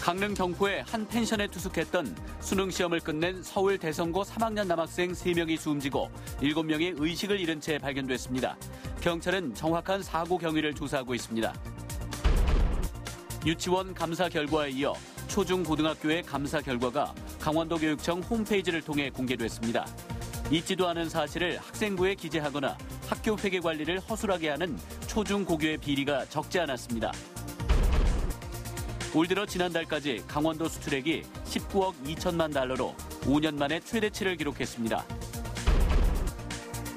강릉 경포의 한 펜션에 투숙했던 수능 시험을 끝낸 서울 대성고 3학년 남학생 3명이 숨지고 7명이 의식을 잃은 채 발견됐습니다. 경찰은 정확한 사고 경위를 조사하고 있습니다. 유치원 감사 결과에 이어 초중고등학교의 감사 결과가 강원도교육청 홈페이지를 통해 공개됐습니다. 잊지도 않은 사실을 학생부에 기재하거나 학교 회계 관리를 허술하게 하는 초중고교의 비리가 적지 않았습니다. 올 들어 지난달까지 강원도 수출액이 19억 2천만 달러로 5년 만에 최대치를 기록했습니다.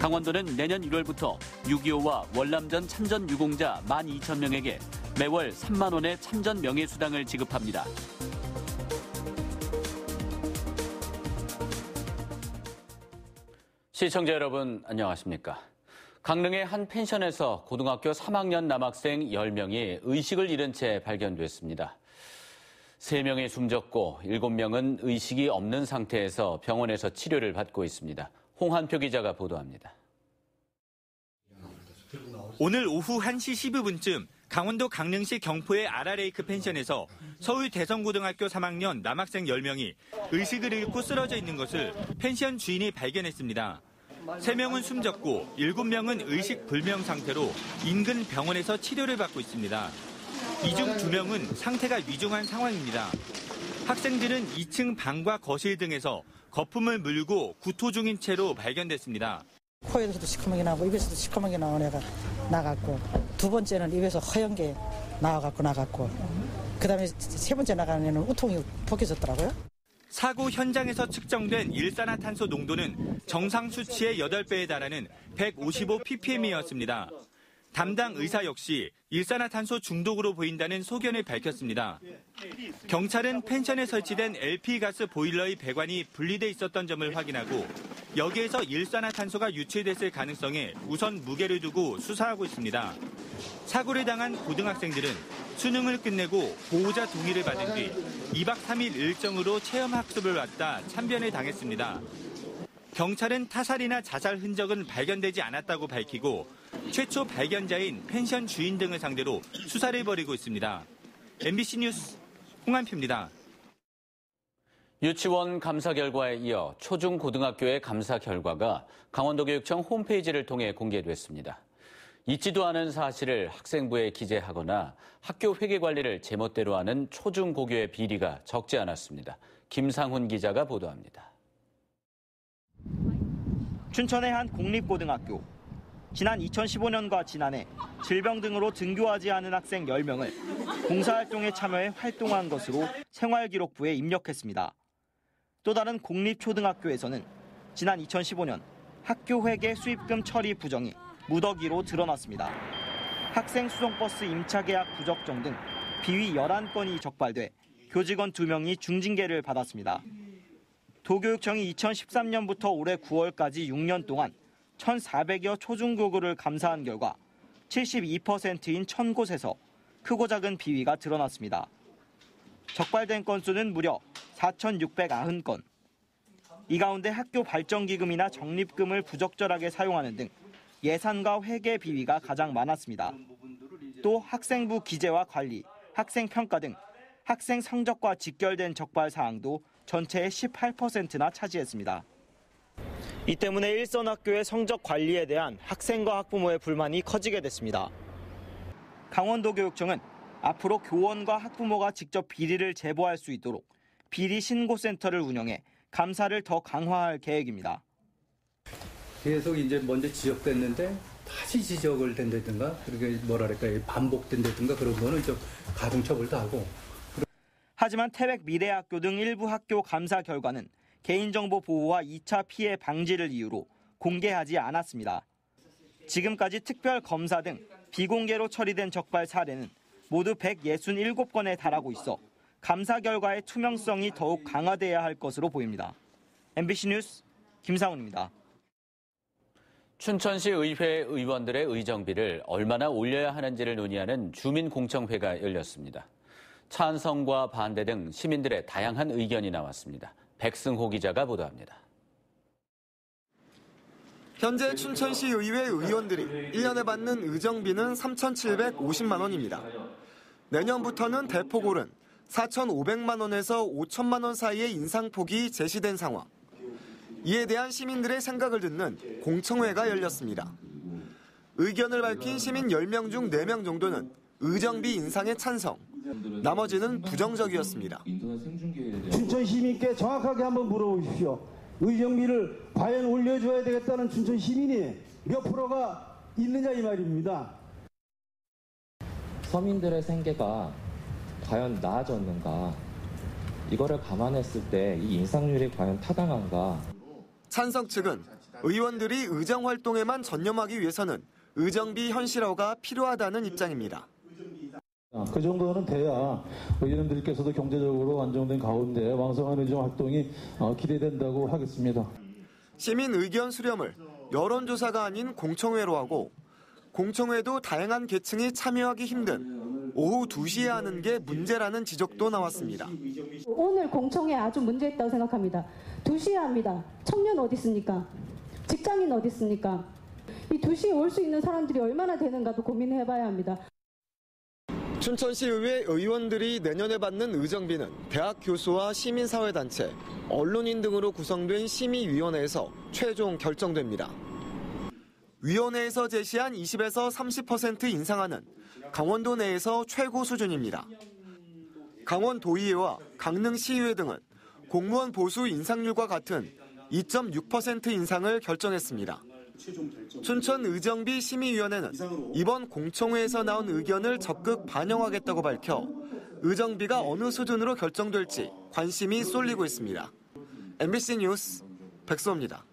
강원도는 내년 1월부터 6.25와 월남전 참전 유공자 12,000명에게 매월 3만 원의 참전 명예수당을 지급합니다. 시청자 여러분 안녕하십니까? 강릉의 한 펜션에서 고등학교 3학년 남학생 10명이 의식을 잃은 채 발견됐습니다. 3명이 숨졌고 7명은 의식이 없는 상태에서 병원에서 치료를 받고 있습니다. 홍한표 기자가 보도합니다. 오늘 오후 1시 12분쯤 강원도 강릉시 경포의 아라레이크 펜션에서 서울 대성고등학교 3학년 남학생 10명이 의식을 잃고 쓰러져 있는 것을 펜션 주인이 발견했습니다. 3명은 숨졌고 7명은 의식 불명 상태로 인근 병원에서 치료를 받고 있습니다. 이 중 2명은 상태가 위중한 상황입니다. 학생들은 2층 방과 거실 등에서 거품을 물고 구토 중인 채로 발견됐습니다. 코에서도 시커멓게 나고 입에서도 시커멓게 나온 애가 나갔고, 두 번째는 입에서 허연 게 나갔고 그다음에 세 번째 나가는 애는 우통이 벗겨졌더라고요. 사고 현장에서 측정된 일산화탄소 농도는 정상 수치의 8배에 달하는 155ppm이었습니다. 담당 의사 역시 일산화탄소 중독으로 보인다는 소견을 밝혔습니다. 경찰은 펜션에 설치된 LP가스 보일러의 배관이 분리돼 있었던 점을 확인하고 여기에서 일산화탄소가 유출됐을 가능성에 우선 무게를 두고 수사하고 있습니다. 사고를 당한 고등학생들은 수능을 끝내고 보호자 동의를 받은 뒤 2박 3일 일정으로 체험학습을 왔다 참변을 당했습니다. 경찰은 타살이나 자살 흔적은 발견되지 않았다고 밝히고 최초 발견자인 펜션 주인 등을 상대로 수사를 벌이고 있습니다. MBC 뉴스 홍한표입니다. 유치원 감사 결과에 이어 초중고등학교의 감사 결과가 강원도교육청 홈페이지를 통해 공개됐습니다. 잊지도 않은 사실을 학생부에 기재하거나 학교 회계 관리를 제멋대로 하는 초중고교의 비리가 적지 않았습니다. 김상훈 기자가 보도합니다. 춘천의 한 공립고등학교. 지난 2015년과 지난해 질병 등으로 등교하지 않은 학생 10명을 봉사활동에 참여해 활동한 것으로 생활기록부에 입력했습니다. 또 다른 공립초등학교에서는 지난 2015년 학교 회계 수입금 처리 부정이 무더기로 드러났습니다. 학생 수송버스 임차 계약 부적정 등 비위 11건이 적발돼 교직원 2명이 중징계를 받았습니다. 도교육청이 2013년부터 올해 9월까지 6년 동안 1,400여 초중고교를 감사한 결과 72%인 1,000곳에서 크고 작은 비위가 드러났습니다. 적발된 건수는 무려 4,690건. 이 가운데 학교 발전기금이나 적립금을 부적절하게 사용하는 등 예산과 회계 비위가 가장 많았습니다. 또 학생부 기재와 관리, 학생 평가 등 학생 성적과 직결된 적발 사항도 전체의 18%나 차지했습니다. 이 때문에 일선 학교의 성적 관리에 대한 학생과 학부모의 불만이 커지게 됐습니다. 강원도교육청은 앞으로 교원과 학부모가 직접 비리를 제보할 수 있도록 비리 신고센터를 운영해 감사를 더 강화할 계획입니다. 계속 이제 먼저 지적됐는데 다시 지적을 된다든가 그렇게 반복된다든가 그런 거는 좀 가중처벌도 하고. 하지만 태백 미래학교 등 일부 학교 감사 결과는 개인정보 보호와 2차 피해 방지를 이유로 공개하지 않았습니다. 지금까지 특별 검사 등 비공개로 처리된 적발 사례는 모두 167건에 달하고 있어 감사 결과의 투명성이 더욱 강화돼야 할 것으로 보입니다. MBC 뉴스 김상훈입니다. 춘천시 의회 의원들의 의정비를 얼마나 올려야 하는지를 논의하는 주민공청회가 열렸습니다. 찬성과 반대 등 시민들의 다양한 의견이 나왔습니다. 백승호 기자가 보도합니다. 현재 춘천시 의회 의원들이 1년에 받는 의정비는 3,750만 원입니다. 내년부터는 대폭 오른 4,500만 원에서 5천만 원 사이의 인상폭이 제시된 상황. 이에 대한 시민들의 생각을 듣는 공청회가 열렸습니다. 의견을 밝힌 시민 10명 중 4명 정도는 의정비 인상에 찬성, 나머지는 부정적이었습니다. 춘천 시민께 정확하게 한번 물어보십시오. 의정비를 과연 올려줘야 되겠다는 춘천 시민이 몇 프로가 있느냐 이 말입니다. 서민들의 생계가 과연 나아졌는가? 이거를 감안했을 때 이 인상률이 과연 타당한가? 찬성 측은 의원들이 의정 활동에만 전념하기 위해서는 의정비 현실화가 필요하다는 입장입니다. 그 정도는 돼야 의원들께서도 경제적으로 안정된 가운데 왕성한 의정 활동이 기대된다고 하겠습니다. 시민 의견 수렴을 여론조사가 아닌 공청회로 하고 공청회도 다양한 계층이 참여하기 힘든 오후 2시에 하는 게 문제라는 지적도 나왔습니다. 오늘 공청회 아주 문제있다고 생각합니다. 2시에 합니다. 청년 어디 있습니까? 직장인 어디 있습니까? 이 2시에 올 수 있는 사람들이 얼마나 되는가도 고민해봐야 합니다. 춘천시의회 의원들이 내년에 받는 의정비는 대학 교수와 시민사회단체, 언론인 등으로 구성된 심의위원회에서 최종 결정됩니다. 위원회에서 제시한 20에서 30% 인상하는 강원도 내에서 최고 수준입니다. 강원도의회와 강릉시의회 등은 공무원 보수 인상률과 같은 2.6% 인상을 결정했습니다. 춘천 의정비 심의위원회는 이번 공청회에서 나온 의견을 적극 반영하겠다고 밝혀 의정비가 어느 수준으로 결정될지 관심이 쏠리고 있습니다. MBC 뉴스 백수호입니다.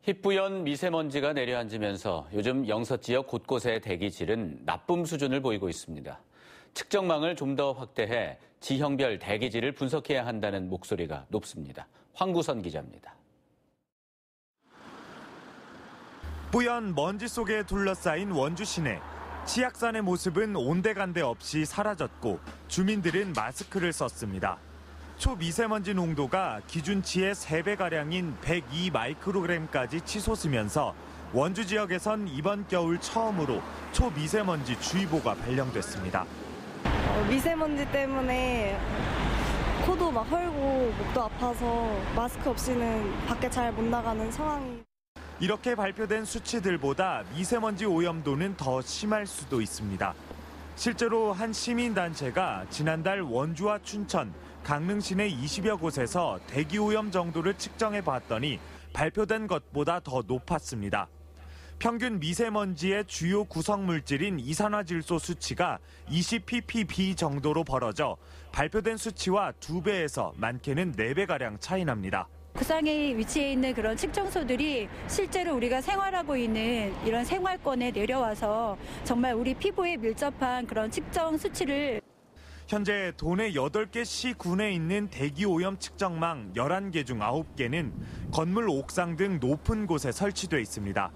희뿌연 미세먼지가 내려앉으면서 요즘 영서 지역 곳곳의 대기질은 나쁨 수준을 보이고 있습니다. 측정망을 좀 더 확대해 지형별 대기질을 분석해야 한다는 목소리가 높습니다. 황구선 기자입니다. 뿌연 먼지 속에 둘러싸인 원주 시내. 치악산의 모습은 온데간데 없이 사라졌고 주민들은 마스크를 썼습니다. 초미세먼지 농도가 기준치의 3배가량인 102 마이크로그램까지 치솟으면서 원주 지역에선 이번 겨울 처음으로 초미세먼지 주의보가 발령됐습니다. 미세먼지 때문에 코도 막 헐고 목도 아파서 마스크 없이는 밖에 잘 못 나가는 상황이. 이렇게 발표된 수치들보다 미세먼지 오염도는 더 심할 수도 있습니다. 실제로 한 시민단체가 지난달 원주와 춘천, 강릉 시내 20여 곳에서 대기오염 정도를 측정해 봤더니 발표된 것보다 더 높았습니다. 평균 미세먼지의 주요 구성물질인 이산화질소 수치가 20ppb 정도로 벌어져 발표된 수치와 2배에서 많게는 4배가량 차이 납니다. 구상에 위치해 있는 그런 측정소들이 실제로 우리가 생활하고 있는 이런 생활권에 내려와서 정말 우리 피부에 밀접한 그런 측정 수치를. 현재 도내 8개 시군에 있는 대기오염 측정망 11개 중 9개는 건물 옥상 등 높은 곳에 설치돼 있습니다.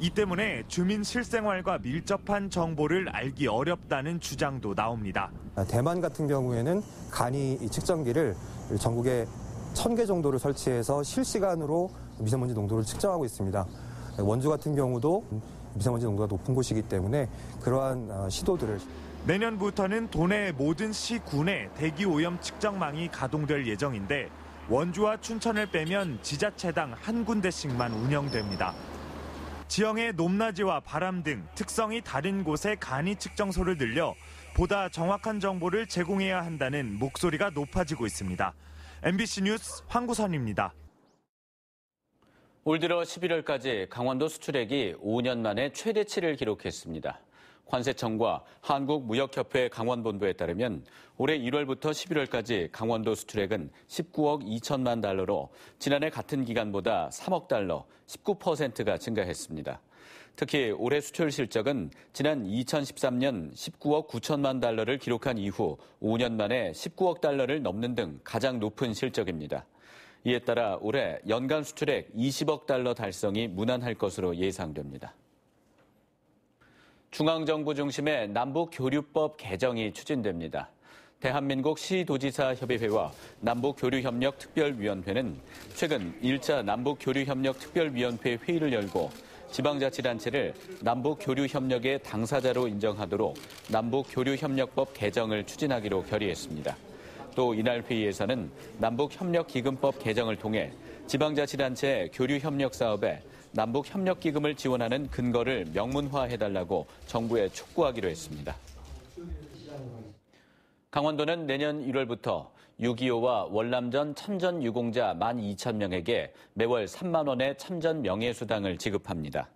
이 때문에 주민 실생활과 밀접한 정보를 알기 어렵다는 주장도 나옵니다. 대만 같은 경우에는 간이 이 측정기를 전국에 1,000개 정도를 설치해서 실시간으로 미세먼지 농도를 측정하고 있습니다. 원주 같은 경우도 미세먼지 농도가 높은 곳이기 때문에 그러한 시도들을. 내년부터는 도내 모든 시군에 대기오염 측정망이 가동될 예정인데 원주와 춘천을 빼면 지자체당 한 군데씩만 운영됩니다. 지형의 높낮이와 바람 등 특성이 다른 곳에 간이 측정소를 늘려 보다 정확한 정보를 제공해야 한다는 목소리가 높아지고 있습니다. MBC 뉴스 황구선입니다. 올 들어 11월까지 강원도 수출액이 5년 만에 최대치를 기록했습니다. 관세청과 한국무역협회 강원본부에 따르면 올해 1월부터 11월까지 강원도 수출액은 19억 2천만 달러로 지난해 같은 기간보다 3억 달러, 19%가 증가했습니다. 특히 올해 수출 실적은 지난 2013년 19억 9천만 달러를 기록한 이후 5년 만에 19억 달러를 넘는 등 가장 높은 실적입니다. 이에 따라 올해 연간 수출액 20억 달러 달성이 무난할 것으로 예상됩니다. 중앙정부 중심의 남북교류법 개정이 추진됩니다. 대한민국 시도지사협의회와 남북교류협력특별위원회는 최근 1차 남북교류협력특별위원회 회의를 열고 지방자치단체를 남북교류협력의 당사자로 인정하도록 남북교류협력법 개정을 추진하기로 결의했습니다. 또 이날 회의에서는 남북협력기금법 개정을 통해 지방자치단체 교류협력 사업에 남북협력기금을 지원하는 근거를 명문화해달라고 정부에 촉구하기로 했습니다. 강원도는 내년 1월부터 6.25와 월남전 참전 유공자 12,000명에게 매월 3만 원의 참전 명예수당을 지급합니다.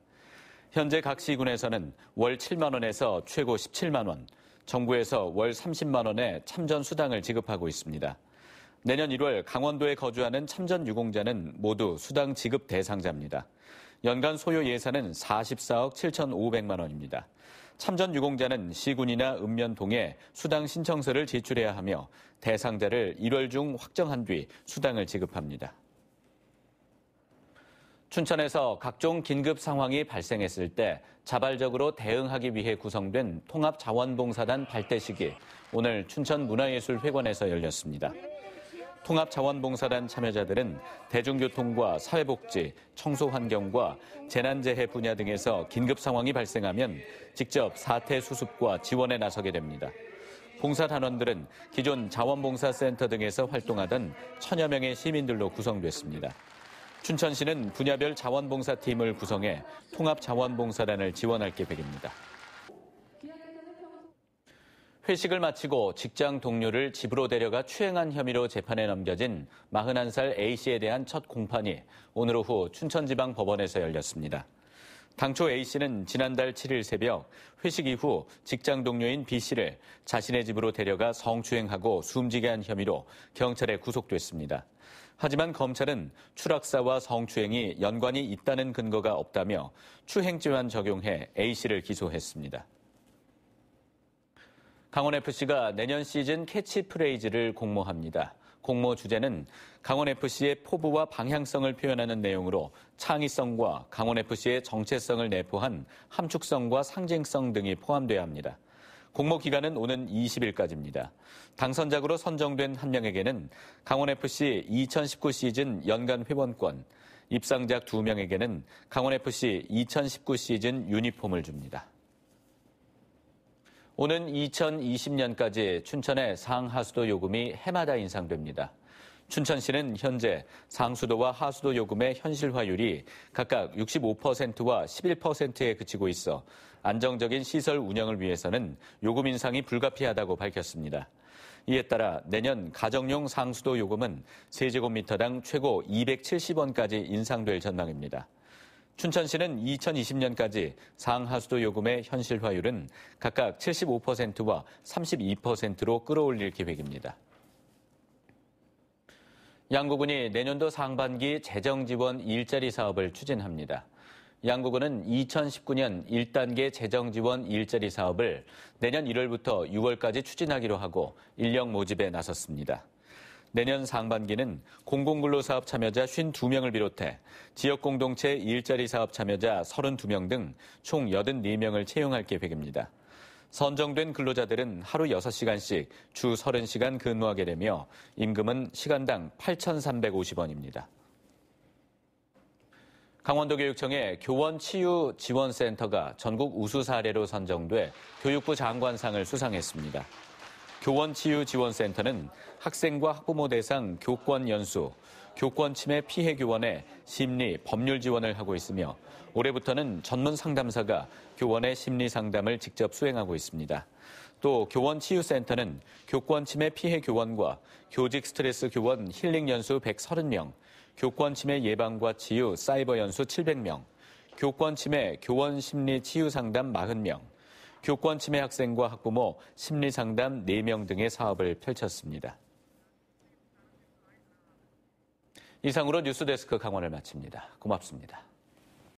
현재 각 시군에서는 월 7만 원에서 최고 17만 원, 정부에서 월 30만 원의 참전 수당을 지급하고 있습니다. 내년 1월 강원도에 거주하는 참전 유공자는 모두 수당 지급 대상자입니다. 연간 소요 예산은 44억 7,500만 원입니다. 참전 유공자는 시군이나 읍면동에 수당 신청서를 제출해야 하며 대상자를 1월 중 확정한 뒤 수당을 지급합니다. 춘천에서 각종 긴급 상황이 발생했을 때 자발적으로 대응하기 위해 구성된 통합자원봉사단 발대식이 오늘 춘천문화예술회관에서 열렸습니다. 통합자원봉사단 참여자들은 대중교통과 사회복지, 청소환경과 재난재해 분야 등에서 긴급 상황이 발생하면 직접 사태 수습과 지원에 나서게 됩니다. 봉사단원들은 기존 자원봉사센터 등에서 활동하던 1000여 명의 시민들로 구성됐습니다. 춘천시는 분야별 자원봉사팀을 구성해 통합자원봉사단을 지원할 계획입니다. 회식을 마치고 직장 동료를 집으로 데려가 추행한 혐의로 재판에 넘겨진 41살 A씨에 대한 첫 공판이 오늘 오후 춘천지방법원에서 열렸습니다. 당초 A씨는 지난달 7일 새벽 회식 이후 직장 동료인 B씨를 자신의 집으로 데려가 성추행하고 숨지게 한 혐의로 경찰에 구속됐습니다. 하지만 검찰은 추락사와 성추행이 연관이 있다는 근거가 없다며 추행죄만 적용해 A씨를 기소했습니다. 강원FC가 내년 시즌 캐치프레이즈를 공모합니다. 공모 주제는 강원FC의 포부와 방향성을 표현하는 내용으로 창의성과 강원FC의 정체성을 내포한 함축성과 상징성 등이 포함돼야 합니다. 공모 기간은 오는 20일까지입니다. 당선작으로 선정된 한 명에게는 강원FC 2019 시즌 연간 회원권, 입상작 2명에게는 강원FC 2019 시즌 유니폼을 줍니다. 오는 2020년까지 춘천의 상하수도 요금이 해마다 인상됩니다. 춘천시는 현재 상수도와 하수도 요금의 현실화율이 각각 65%와 11%에 그치고 있어 안정적인 시설 운영을 위해서는 요금 인상이 불가피하다고 밝혔습니다. 이에 따라 내년 가정용 상수도 요금은 세제곱미터당 최고 270원까지 인상될 전망입니다. 춘천시는 2020년까지 상하수도 요금의 현실화율은 각각 75%와 32%로 끌어올릴 계획입니다. 양구군이 내년도 상반기 재정지원 일자리 사업을 추진합니다. 양구군은 2019년 1단계 재정지원 일자리 사업을 내년 1월부터 6월까지 추진하기로 하고 인력 모집에 나섰습니다. 내년 상반기는 공공근로사업 참여자 52명을 비롯해 지역공동체 일자리 사업 참여자 32명 등 총 84명을 채용할 계획입니다. 선정된 근로자들은 하루 6시간씩 주 30시간 근무하게 되며 임금은 시간당 8,350원입니다. 강원도교육청의 교원치유지원센터가 전국 우수 사례로 선정돼 교육부 장관상을 수상했습니다. 교원치유지원센터는 학생과 학부모 대상 교권 연수, 교권 침해 피해 교원의 심리, 법률 지원을 하고 있으며 올해부터는 전문 상담사가 교원의 심리 상담을 직접 수행하고 있습니다. 또 교원치유센터는 교권 침해 피해 교원과 교직 스트레스 교원 힐링 연수 130명, 교권 침해 예방과 치유 사이버 연수 700명, 교권 침해 교원 심리 치유 상담 40명, 교권 침해 학생과 학부모 심리 상담 4명 등의 사업을 펼쳤습니다. 이상으로 뉴스데스크 강원을 마칩니다. 고맙습니다.